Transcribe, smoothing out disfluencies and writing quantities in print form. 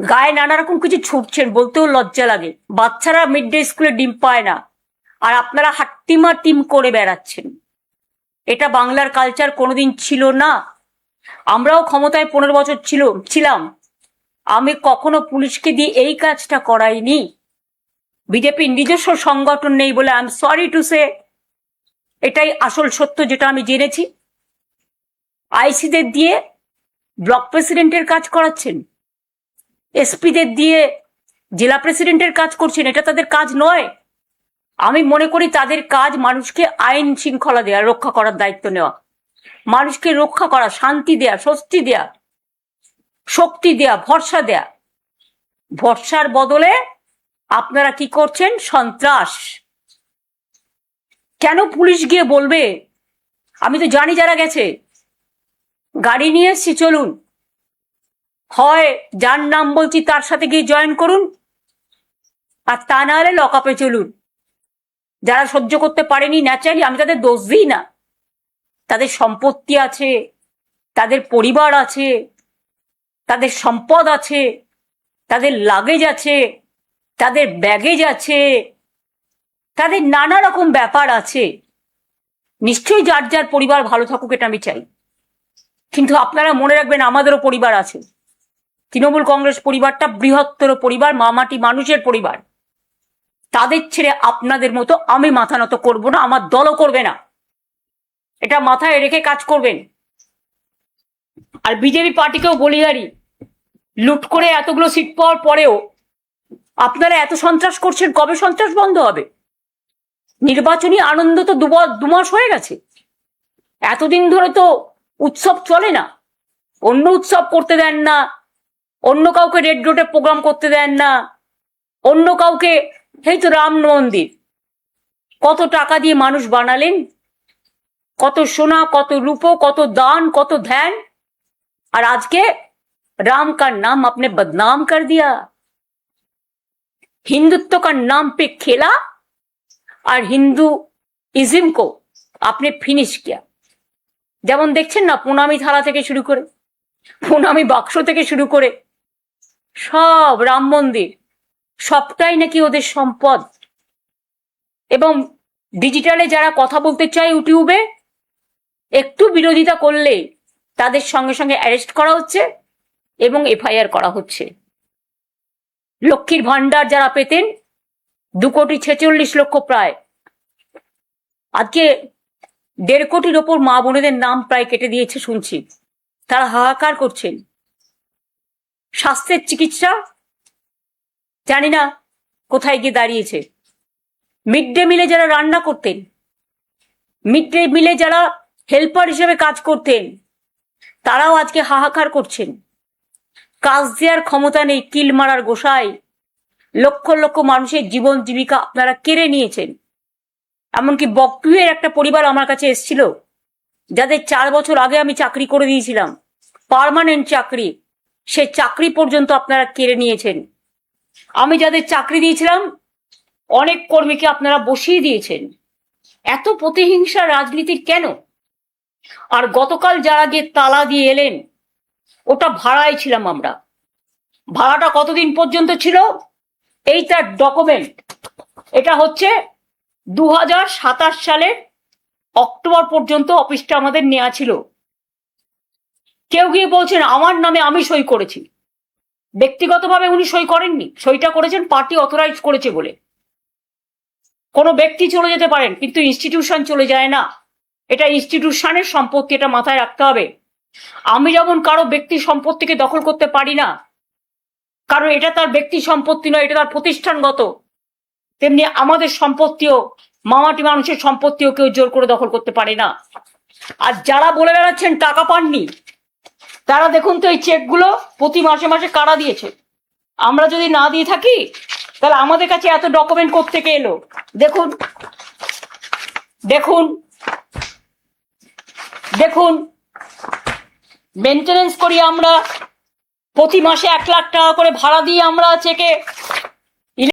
গায়ে নানা রকম কিছু ছুটছেন, বলতেও লজ্জা লাগে। বাচ্চারা মিড ডে স্কুলে ডিম পায় না, আর আপনারা হাট্টিমা টিম করে বেড়াচ্ছেন। এটা বাংলার কালচার কোনোদিন ছিল না। আমরাও ক্ষমতায় 15 বছর ছিলাম, আমি কখনো পুলিশকে দিয়ে এই কাজটা করাইনি। বিজেপির নিজস্ব সংগঠন নেই বলে I am sorry to say, এটাই আসল সত্য যেটা আমি জেনেছি। আইসিদের দিয়ে ব্লক প্রেসিডেন্টের কাজ করাচ্ছেন, এসপিদের দিয়ে জেলা প্রেসিডেন্টের কাজ করছেন। এটা তাদের কাজ নয়। আমি মনে করি তাদের কাজ মানুষকে আইন শৃঙ্খলা দেওয়া, রক্ষা করার দায়িত্ব নেওয়া, মানুষকে রক্ষা করা, শান্তি দেয়া, স্বস্তি দেয়া, শক্তি দেয়া, ভরসা দেয়া। ভরসার বদলে আপনারা কি করছেন? সন্ত্রাস। কেন পুলিশ গিয়ে বলবে? আমি তো জানি যারা গেছে। গাড়ি নিয়ে এসছি, চলুন, হয় যার নাম বলছি তার সাথে গিয়ে জয়েন করুন, আর তা না হলে লকআপে চলুন। যারা সহ্য করতে পারেনি ন্যাচারালি, আমি তাদের দোষ দিই না। তাদের সম্পত্তি আছে, তাদের পরিবার আছে, তাদের সম্পদ আছে, তাদের লাগেজ আছে, তাদের ব্যাগেজ আছে, তাদের নানা রকম ব্যাপার আছে। নিশ্চয়ই যার যার পরিবার ভালো থাকুক, এটা আমি চাই। কিন্তু আপনারা মনে রাখবেন, আমাদেরও পরিবার আছে। তৃণমূল কংগ্রেস পরিবারটা বৃহত্তর পরিবার, মামাটি মানুষের পরিবার। তাদের ছেড়ে আপনাদের মতো আমি মাথা নত করবো না, আমার দলও করবে না। এটা মাথায় রেখে কাজ করবেন। আর বিজেপি পার্টিকেও বলি, আরই লুট করে এতগুলো সিট পাওয়ার পরেও আপনারা এত সন্ত্রাস করছেন, কবে সন্ত্রাস বন্ধ হবে? নির্বাচনী আনন্দ তো 2 মাস হয়ে গেছে। এতদিন ধরে তো উৎসব চলে না, অন্য উৎসব করতে দেন না, অন্য কাউকে রেড রোডে প্রোগ্রাম করতে দেন না, অন্য কাউকে, এই তো রাম মন্দির কত টাকা দিয়ে মানুষ বানালেন, কত সোনা, কত রূপো, কত দান, কত ধ্যান, আর আজকে राम का नाम आपने बदनाम कर दिया। हिंदुत्व का नाम पे खेला और हिंदुइज्म को आपने फिनिश किया। যেমন দেখছেন না, প্রণামী থালা থেকে শুরু করে, প্রণামী বাক্স থেকে শুরু করে সব, রাম মন্দির সবটাই নাকি ওদের সম্পদ। এবং ডিজিটালে যারা কথা বলতে চায় ইউটিউবে, একটু বিরোধিতা করলে তাদের সঙ্গে সঙ্গে অ্যারেস্ট করা হচ্ছে এবং এফআইআর করা হচ্ছে। লক্ষ্মীর ভান্ডার যারা পেতেন 2,46,00,000 প্রায়, আজকে 1.5 কোটির ওপর মা বোনেদের নাম প্রায় কেটে দিয়েছে শুনছি। তারা হাহাকার করছেন। স্বাস্থ্যের চিকিৎসা জানি না কোথায় গিয়ে দাঁড়িয়েছে। মিড ডে মিলে যারা রান্না করতেন, মিড ডে মিলে যারা হেল্পার হিসেবে কাজ করতেন, তারাও আজকে হাহাকার করছেন। কাজ দেওয়ার ক্ষমতা নেই, কিল মারার গোসাই। লক্ষ লক্ষ মানুষের জীবন জীবিকা আপনারা কেড়ে নিয়েছেন। এমনকি বকটুয়ের একটা পরিবার আমার কাছে এসেছিল, যাদের 4 বছর আগে আমি চাকরি করে দিয়েছিলাম, পার্মানেন্ট চাকরি, সে চাকরি পর্যন্ত আপনারা কেড়ে নিয়েছেন। আমি যাদের চাকরি দিয়েছিলাম, অনেক কর্মীকে আপনারা বসিয়ে দিয়েছেন। এত প্রতিহিংসা রাজনীতি কেন? আর গতকাল যারা গিয়ে তালা দিয়ে এলেন, ওটা ভাড়ায় ছিলাম আমরা। ভাড়াটা কতদিন পর্যন্ত ছিল? এই তার ডকুমেন্ট। এটা হচ্ছে 2027 সালের অক্টোবর পর্যন্ত অফিসটা আমাদের নেওয়া ছিল। কেউ গিয়ে বলছেন আমার নামে আমি সই করেছি। ব্যক্তিগতভাবে উনি সই করেননি, সইটা করেছেন পার্টি অথরাইজ করেছে বলে। কোনো ব্যক্তি চলে যেতে পারেন, কিন্তু ইনস্টিটিউশন চলে যায় না। এটা ইনস্টিটিউশনের সম্পত্তি, এটা মাথায় রাখতে হবে। আমি যেমন কারো ব্যক্তি সম্পত্তিকে দখল করতে পারি না, কারণ এটা তার ব্যক্তি সম্পত্তি নয়, এটা তার প্রতিষ্ঠানগত, তেমনি আমাদের সম্পত্তিও, মামাটি মানুষের সম্পত্তিও কেউ জোর করে দখল করতে পারে না। আর যারা বলে বেড়াচ্ছেন টাকা পাননি, তারা দেখুন তো এই চেকগুলো প্রতি মাসে মাসে কারা দিয়েছে। আমরা যদি না দিয়ে থাকি তাহলে আমাদের কাছে এত ডকুমেন্ট কোত্থেকে এলো? দেখুন দেখুন দেখুন, মেনটেনেন্স করি আমরা, প্রতি মাসে 1 লাখ টাকা করে ভাড়া দিয়ে আমরা চেকে